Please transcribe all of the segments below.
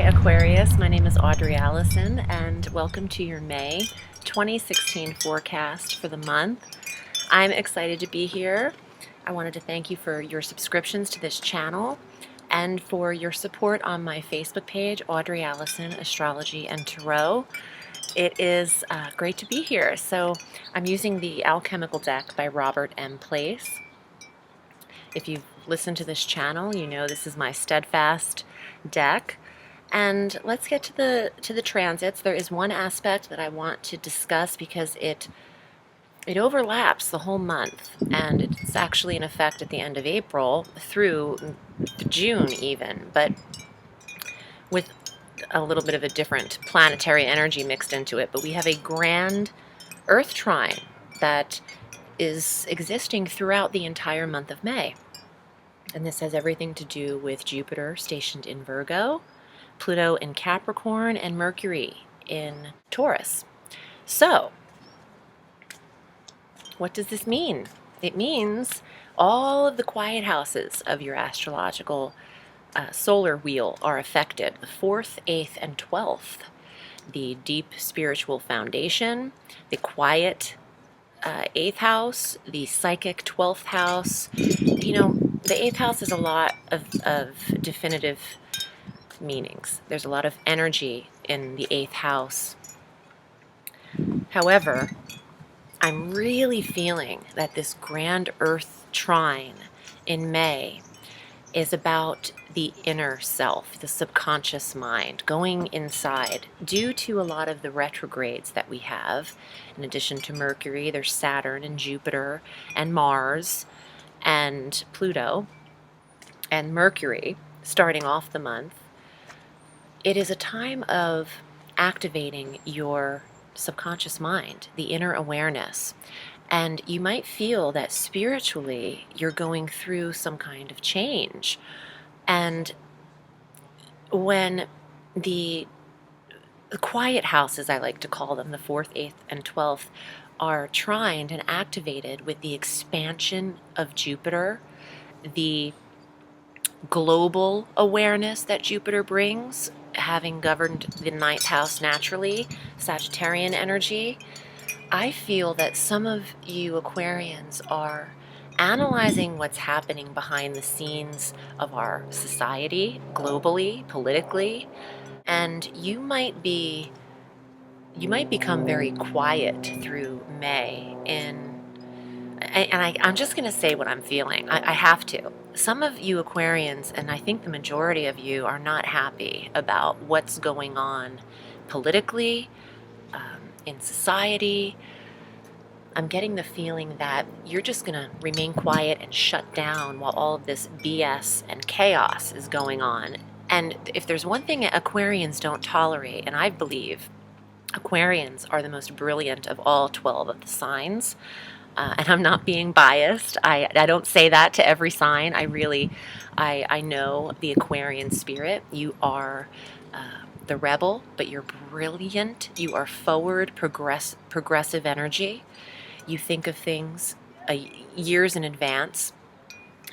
Aquarius. My name is Audrey Alison, and welcome to your May 2016 forecast for the month. I'm excited to be here. I wanted to thank you for your subscriptions to this channel and for your support on my Facebook page, Audrey Alison Astrology and Tarot. It is great to be here. So I'm using the Alchemical deck by Robert M. Place. If you've listened to this channel, you know this is my steadfast deck. And let's get to the transits. There is one aspect that I want to discuss because it overlaps the whole month, and it's actually in effect at the end of April through June even, but with a little bit of a different planetary energy mixed into it. But we have a grand Earth trine that is existing throughout the entire month of May. And this has everything to do with Jupiter stationed in Virgo, Pluto in Capricorn, and Mercury in Taurus. So, what does this mean? It means all of the quiet houses of your astrological solar wheel are affected. The 4th, 8th, and 12th. The deep spiritual foundation, the quiet 8th house, the psychic 12th house. You know, the 8th house is a lot of definitive meanings. There's a lot of energy in the 8th house. However, I'm really feeling that this grand Earth trine in May is about the inner self, the subconscious mind, going inside. Due to a lot of the retrogrades that we have, in addition to Mercury, there's Saturn and Jupiter and Mars and Pluto and Mercury starting off the month. It is a time of activating your subconscious mind, the inner awareness. And you might feel that spiritually you're going through some kind of change. And when the quiet houses, I like to call them, the 4th, 8th, and 12th, are trined and activated with the expansion of Jupiter, the global awareness that Jupiter brings, having governed the 9th house naturally, Sagittarian energy, I feel that some of you Aquarians are analyzing what's happening behind the scenes of our society, globally, politically, and you might become very quiet through May I'm just going to say what I'm feeling. I have to. Some of you Aquarians, and I think the majority of you, are not happy about what's going on politically, in society. I'm getting the feeling that you're just going to remain quiet and shut down while all of this BS and chaos is going on. And if there's one thing Aquarians don't tolerate, and I believe Aquarians are the most brilliant of all 12 of the signs, and I'm not being biased. I don't say that to every sign. I know the Aquarian spirit. You are the rebel, but you're brilliant. You are forward, progressive energy. You think of things years in advance.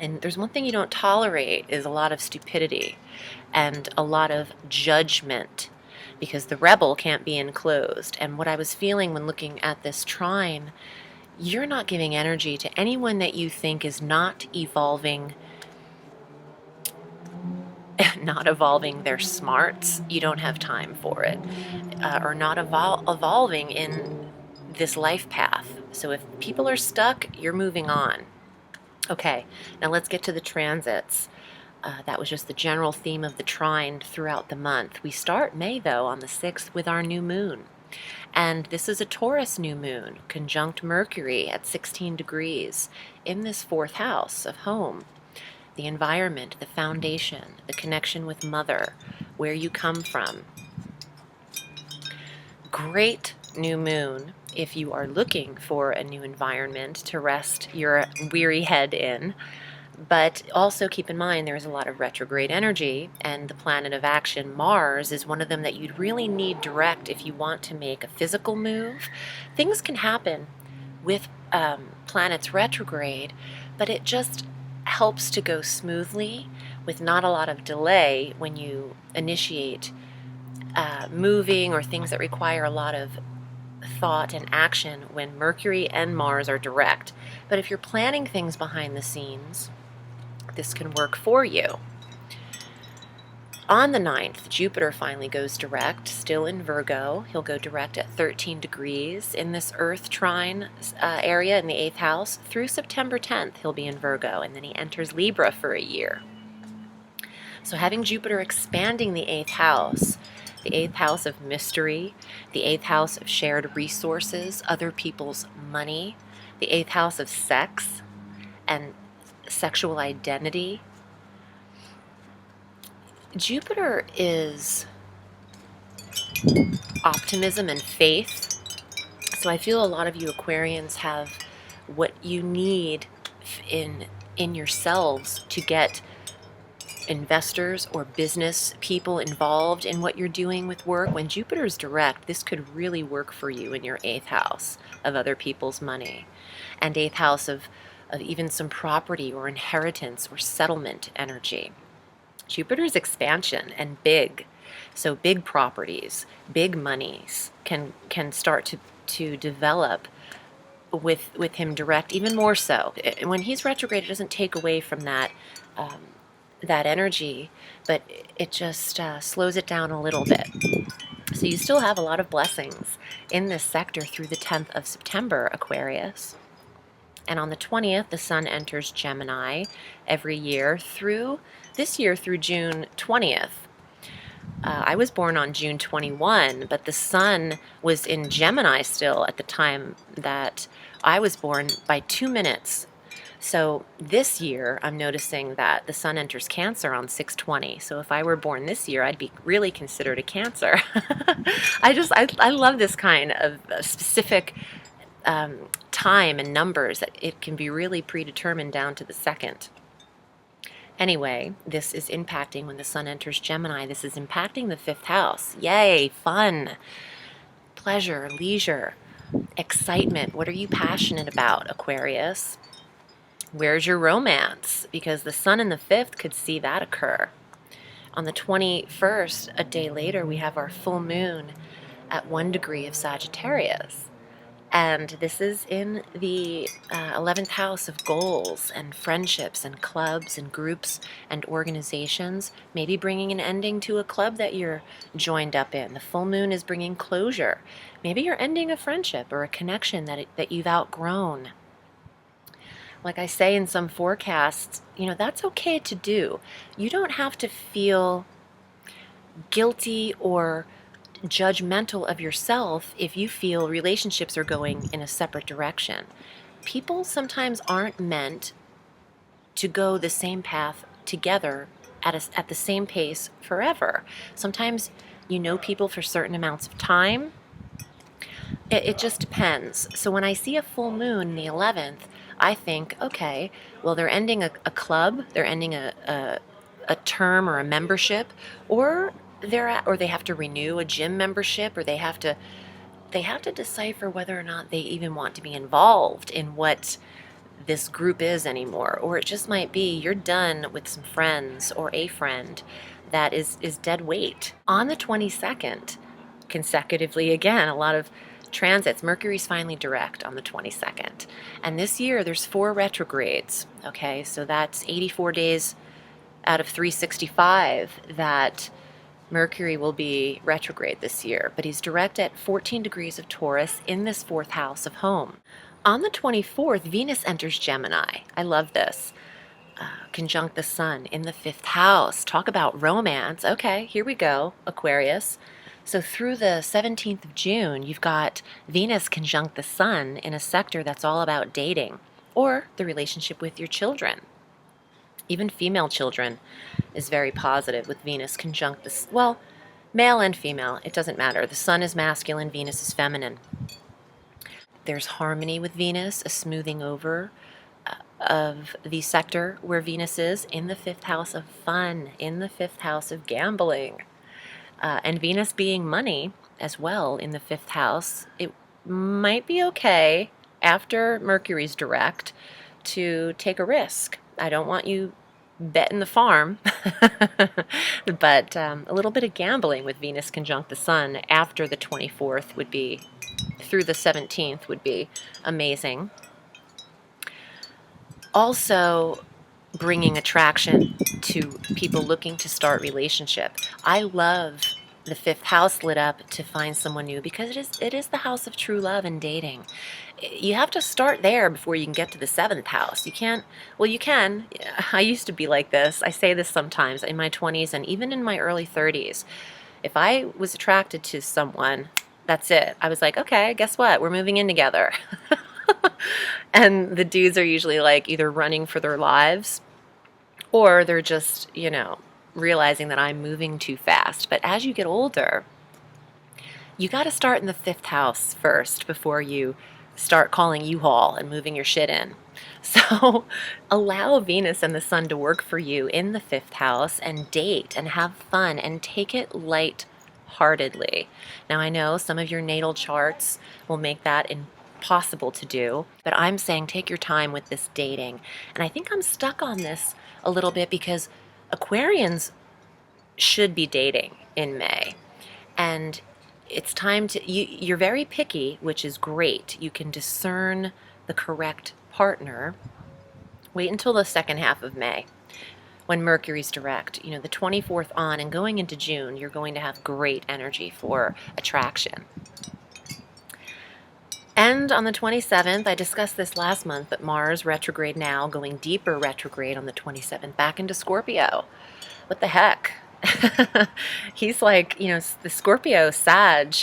And there's one thing you don't tolerate is a lot of stupidity and a lot of judgment, because the rebel can't be enclosed. And what I was feeling when looking at this trine, you're not giving energy to anyone that you think is not evolving their smarts. You don't have time for it, or not evolving in this life path. So if people are stuck, you're moving on. Okay, now let's get to the transits. That was just the general theme of the trine throughout the month. We start May, though, on the 6th with our new moon. And this is a Taurus new moon, conjunct Mercury at 16 degrees in this 4th house of home. The environment, the foundation, the connection with mother, where you come from. Great new moon if you are looking for a new environment to rest your weary head in. But also keep in mind there's a lot of retrograde energy, and the planet of action, Mars, is one of them that you'd really need direct if you want to make a physical move. Things can happen with planets retrograde, but it just helps to go smoothly with not a lot of delay when you initiate moving or things that require a lot of thought and action when Mercury and Mars are direct. But if you're planning things behind the scenes, this can work for you. On the 9th, Jupiter finally goes direct, still in Virgo. He'll go direct at 13 degrees in this Earth trine area in the 8th house. Through September 10th, he'll be in Virgo, and then he enters Libra for a year. So having Jupiter expanding the 8th house of mystery, the 8th house of shared resources, other people's money, the 8th house of sex and sexual identity. Jupiter is optimism and faith. So I feel a lot of you Aquarians have what you need in yourselves to get investors or business people involved in what you're doing with work. When Jupiter's direct, this could really work for you in your 8th house of other people's money, and 8th house of even some property or inheritance or settlement energy. Jupiter's expansion and big, so big properties, big monies can start to develop with him direct, even more so. When he's retrograde, it doesn't take away from that that energy, but it just slows it down a little bit. So you still have a lot of blessings in this sector through the 10th of September, Aquarius. And on the 20th, the sun enters Gemini every year through this year through June 20th. I was born on June 21, but the sun was in Gemini still at the time that I was born by 2 minutes. So this year, I'm noticing that the sun enters Cancer on 6/20. So if I were born this year, I'd be really considered a Cancer. I love this kind of specific time and numbers. It can be really predetermined down to the second. Anyway, this is impacting when the sun enters Gemini. This is impacting the 5th house. Yay, fun, pleasure, leisure, excitement. What are you passionate about, Aquarius? Where's your romance? Because the sun in the 5th could see that occur. On the 21st, a day later, we have our full moon at 1 degree of Sagittarius. And this is in the 11th house of goals and friendships and clubs and groups and organizations, maybe bringing an ending to a club that you're joined up in. The full moon is bringing closure. Maybe you're ending a friendship or a connection that you've outgrown. Like I say in some forecasts, that's okay to do. You don't have to feel guilty or judgmental of yourself if you feel relationships are going in a separate direction. People sometimes aren't meant to go the same path together at the same pace forever. Sometimes you know people for certain amounts of time. It just depends. So when I see a full moon in the 11th, I think, okay, well, they're ending a club, they're ending a term or a membership, or they have to renew a gym membership, or they have to decipher whether or not they even want to be involved in what this group is anymore. Or it just might be you're done with some friends or a friend that is dead weight. On the 22nd, consecutively again, a lot of transits. Mercury's finally direct on the 22nd. And this year there's 4 retrogrades. Okay, so that's 84 days out of 365 that Mercury will be retrograde this year, but he's direct at 14 degrees of Taurus in this 4th house of home. On the 24th, Venus enters Gemini. I love this. Conjunct the sun in the 5th house. Talk about romance. Okay, here we go, Aquarius. So through the 17th of June, you've got Venus conjunct the sun in a sector that's all about dating or the relationship with your children. Even female children is very positive with Venus conjunct this. Well, male and female, it doesn't matter. The sun is masculine, Venus is feminine. There's harmony with Venus, a smoothing over of the sector where Venus is in the 5th house of fun, in the 5th house of gambling. And Venus being money as well in the 5th house, it might be okay after Mercury's direct to take a risk. I don't want you betting the farm, but a little bit of gambling with Venus conjunct the Sun after the 24th would be, through the 17th would be amazing. Also, bringing attraction to people looking to start relationship. I love the 5th house lit up to find someone new because it is the house of true love and dating. You have to start there before you can get to the 7th house. You can't, well, you can. I used to be like this. I say this sometimes in my 20s and even in my early 30s. If I was attracted to someone, that's it. I was like, okay, guess what? We're moving in together. And the dudes are usually like either running for their lives or they're just, realizing that I'm moving too fast. But as you get older, you got to start in the 5th house first before you start calling U-Haul and moving your shit in. So allow Venus and the Sun to work for you in the 5th house and date and have fun and take it light-heartedly. Now I know some of your natal charts will make that impossible to do, but I'm saying take your time with this dating. And I think I'm stuck on this a little bit because Aquarians should be dating in May. And it's time to, you're very picky, which is great. You can discern the correct partner. Wait until the second half of May when Mercury's direct. The 24th on and going into June, you're going to have great energy for attraction. And on the 27th, I discussed this last month, but Mars retrograde now, going deeper retrograde on the 27th, back into Scorpio. What the heck? He's like, the Scorpio Sag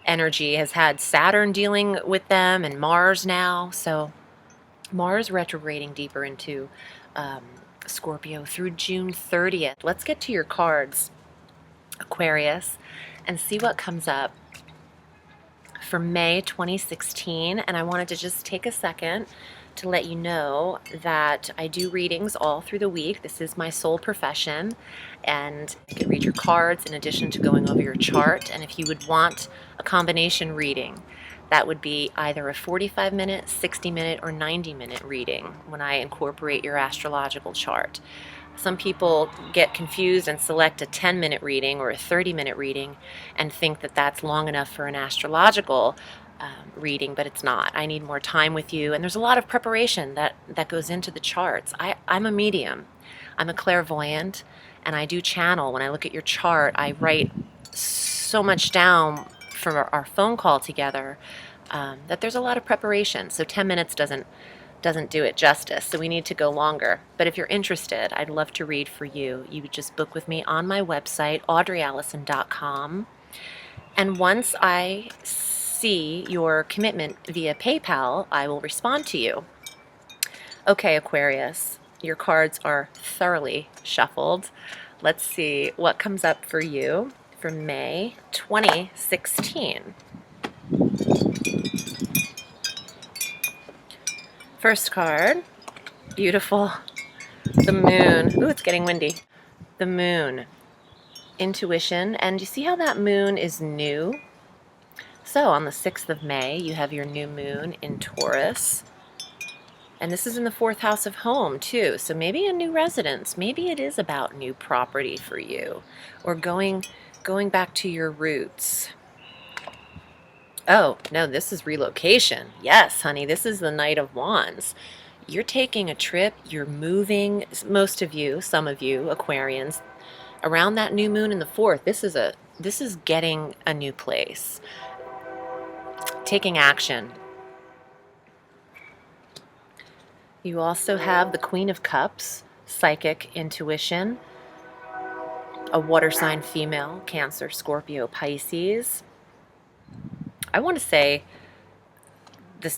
energy has had Saturn dealing with them and Mars now. So Mars retrograding deeper into Scorpio through June 30th. Let's get to your cards, Aquarius, and see what comes up for May 2016. And I wanted to just take a second to let you know that I do readings all through the week. This is my sole profession, and you can read your cards in addition to going over your chart. And if you would want a combination reading, that would be either a 45-minute, 60-minute, or 90-minute reading when I incorporate your astrological chart. Some people get confused and select a 10-minute reading or a 30-minute reading and think that that's long enough for an astrological reading, but it's not. I need more time with you, and there's a lot of preparation that goes into the charts. I'm a medium. I'm a clairvoyant, and I do channel. When I look at your chart, I write so much down from our phone call together that there's a lot of preparation. So 10 minutes doesn't do it justice, so we need to go longer. But if you're interested, I'd love to read for you. You would just book with me on my website, audreyalison.com. And once I see your commitment via PayPal, I will respond to you. Okay, Aquarius, your cards are thoroughly shuffled. Let's see what comes up for you for May 2016. First card, beautiful, the moon. Ooh, it's getting windy. The moon, intuition, and you see how that moon is new? So on the 6th of May, you have your new moon in Taurus. And this is in the 4th house of home too. So maybe a new residence. Maybe it is about new property for you, or going back to your roots. Oh, no, this is relocation. Yes, honey, this is the Knight of Wands. You're taking a trip, you're moving, most of you, some of you, Aquarians, around that new moon in the 4th. This is getting a new place. Taking action. You also have the Queen of Cups, psychic intuition, a water sign female, Cancer, Scorpio, Pisces. I want to say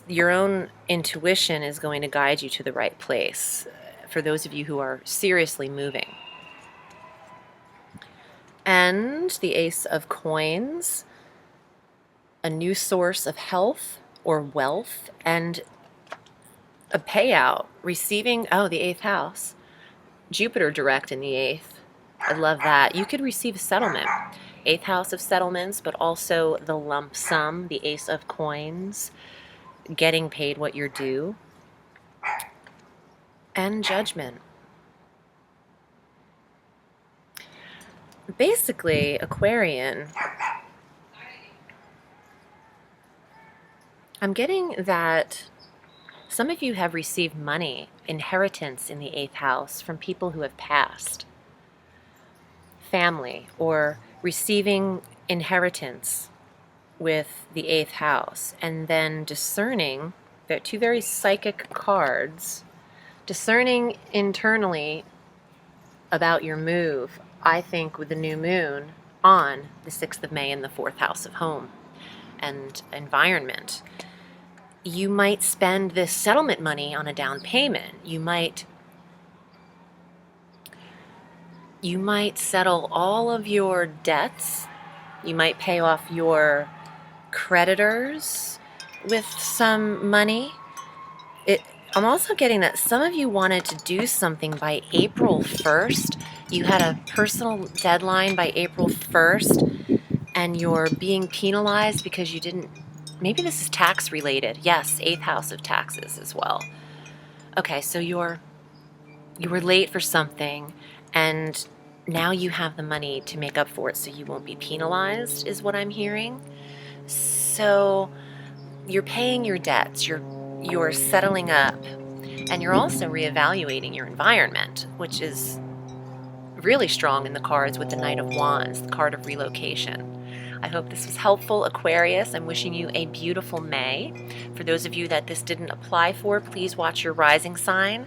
your own intuition is going to guide you to the right place for those of you who are seriously moving. And the Ace of Coins, a new source of health or wealth, and a payout, receiving, the 8th house, Jupiter direct in the 8th. I love that. You could receive a settlement. 8th house of settlements, but also the lump sum, the Ace of Coins, getting paid what you're due, and Judgment. basically, Aquarian, I'm getting that some of you have received money, inheritance in the 8th house from people who have passed. Family, or receiving inheritance with the 8th house, and then discerning, they're two very psychic cards, discerning internally about your move, I think, with the new moon on the 6th of May in the 4th house of home and environment. You might spend this settlement money on a down payment. You might settle all of your debts. You might pay off your creditors with some money. I'm also getting that some of you wanted to do something by April 1st. You had a personal deadline by April 1st, and you're being penalized because you didn't. Maybe this is tax related. Yes, 8th house of taxes as well. Okay, so you were late for something, and now you have the money to make up for it, so you won't be penalized, is what I'm hearing. So you're paying your debts, you're settling up, and you're also reevaluating your environment, which is really strong in the cards with the Knight of Wands, the card of relocation. I hope this was helpful, Aquarius. I'm wishing you a beautiful May. For those of you that this didn't apply for, please watch your rising sign.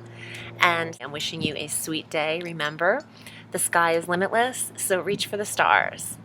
And I'm wishing you a sweet day. Remember, the sky is limitless, so reach for the stars.